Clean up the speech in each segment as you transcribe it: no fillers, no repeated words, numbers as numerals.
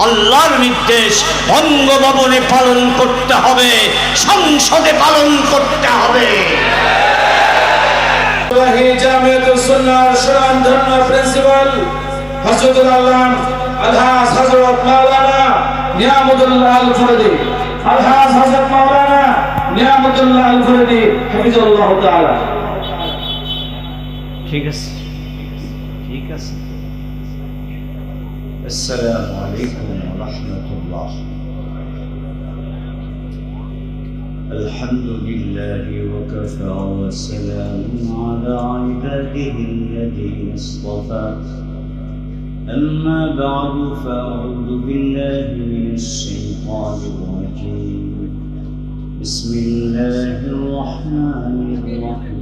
আল্লাহর নির্দেশ বঙ্গভবনে পালন করতে হবে, সংসদে পালন করতে হবে। জামিয়াতুস সুন্নাহর সুনামধন্য প্রিন্সিপাল হযরতুল আল্লাম আলহাজ হযরত মাওলানা নিয়ামতুল্লাহ আল ফরদি, আলহাজ হযরত মাওলানা নিয়ামতুল্লাহ আল ফরদি হাফিজাহুল্লাহ তাআলা। ঠিক আছে, ঠিক আছে। আসসালামু আলাইকুম ওয়া রাহমাতুল্লাহ। আলহামদুলিল্লাহি ওয়া কাফা ওয়া সালামুন আলা ইবাদিহি আল্লাযীনা ইসতাফা। أما بعد فأعوذ بالله من الشيطان الرجيم. بسم الله الرحمن الرحيم.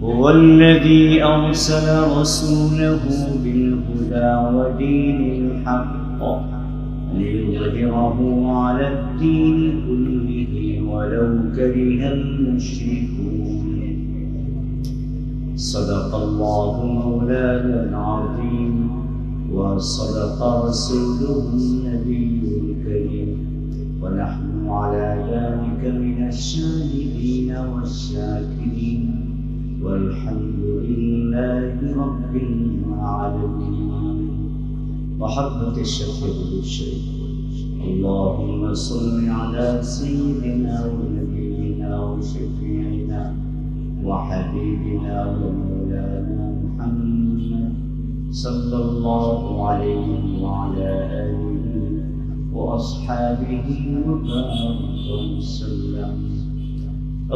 هو الذي أرسل رسوله بالهدى ودين الحق ليظهره على الدين كله ولو كره المشركون. صدق الله مولانا العظيم وصدق رسوله النبي الكريم ونحن على ذلك من الشاهدين والشاكرين والحمد لله رب العالمين. وحضرة الشيخ الشريف اللهم صل على سيدنا ونبينا وشفيعنا وحبيبنا ومولانا محمد صلى الله عليه وعلى آله وأصحابه وبارك وسلم.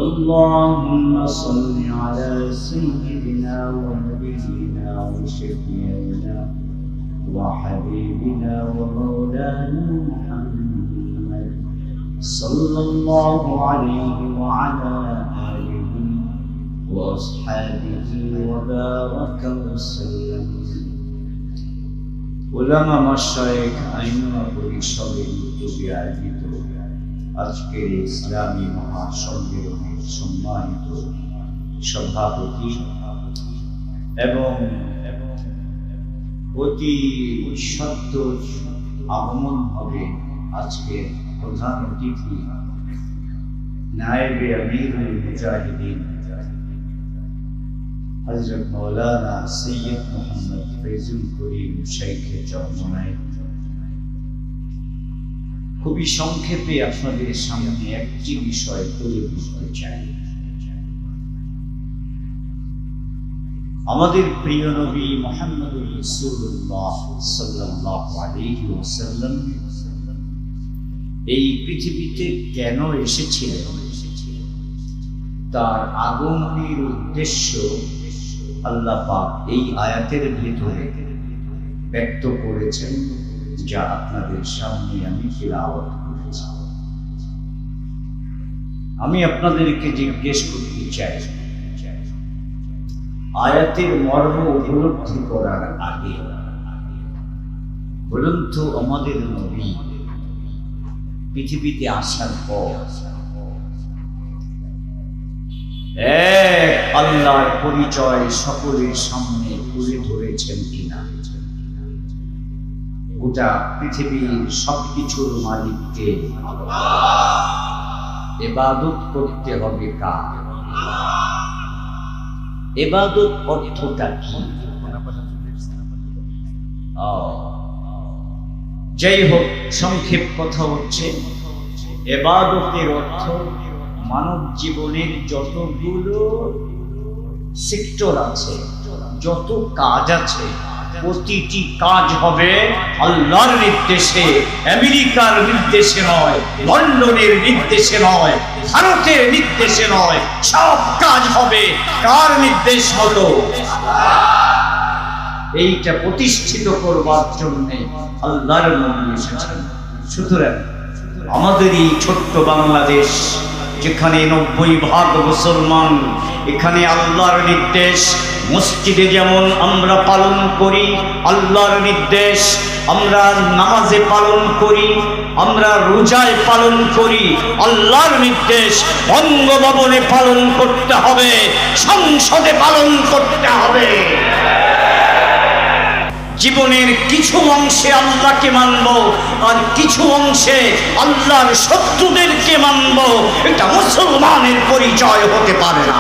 اللهم صل على سيدنا ونبينا وشفيعنا وحبيبنا ومولانا محمد صلى الله عليه وعلى آله وأصحابه وبارك وسلم. উলামা মাশায়েখ আইম্মা পরিষদের উদ্যোগে আয়োজিত আজকের ইসলামী মহাসম্মেলনের সম্মানিত সভাপতি এবং অতি সত্তর আগমন হবে আজকের প্রধান অতিথি নায়েবে আমিরুল মুজাহিদিন হযরত মাওলানা সৈয়দ মোহাম্মদ ফৈজুল করিম শাইখে চরমনাই। খুবই সংক্ষেপে আপনাদের সামনে একটি বিষয় তুলে ধরতে চাই। আমাদের প্রিয় নবী মুহাম্মদুর রাসূলুল্লাহ সাল্লাল্লাহু আলাইহি ওয়াসাল্লাম এই পৃথিবীতে কেন এসেছিলেন, তার আগমনের উদ্দেশ্য আল্লাহ পাক এই আয়াতের ভিতরে ব্যক্ত করেছেন, যা আপনাদের সামনে আমি তিলাওয়াত করেছি। আমি আপনাদেরকে জিজ্ঞেস করতে চাই, আয়াতের মর্ম উপলব্ধি করার আগে বলুন তো, আমাদের নবী পৃথিবীতে আসার পর এক আল্লাহর পরিচয় সকলের সামনে তুলে ধরেছেন কিনা? গোটা পৃথিবীর সবকিছুর মালিককে ইবাদত করতে হবে কার? ইবাদত অর্থটা কি? যাই হোক, সংক্ষেপ কথা হচ্ছে, ইবাদতের অর্থ মানব জীবনের যতগুলো সেক্টর আছে, যত কাজ আছে, প্রতিটি কাজ হবে আল্লাহর নির্দেশে, আমেরিকার নির্দেশে নয়, লন্ডনের নির্দেশে নয়, ভারতের নির্দেশে নয়। সব কাজ হবে কার নির্দেশ মতো? এইটা প্রতিষ্ঠিত করবার জন্য আল্লাহর নবী এসেছেন। সুতরাং আমাদের এই ছোট্ট বাংলাদেশ, যেখানে 90% মুসলমান, এখানে আল্লাহর নির্দেশ মসজিদে যেমন আমরা পালন করি, আল্লাহর নির্দেশ আমরা নামাজে পালন করি, আমরা রোজায় পালন করি, আল্লাহর নির্দেশ বঙ্গভবনে পালন করতে হবে, সংসদে পালন করতে হবে। জীবনের কিছু অংশে আল্লাহকে মানব আর কিছু অংশে আল্লাহর শত্রুদেরকে মানব, এটা মুসলমানের পরিচয় হতে পারে না।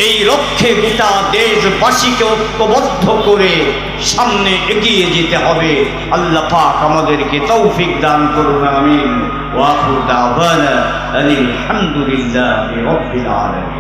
এই লক্ষ্যে গোটা দেশবাসীকে ঐক্যবদ্ধ করে সামনে এগিয়ে যেতে হবে। আল্লাহ পাক আমাদেরকে তৌফিক দান করুন, আমিন। ওয়া আখিরু দাওয়ানা আনিল হামদুলিল্লাহি রাব্বিল আলামিন।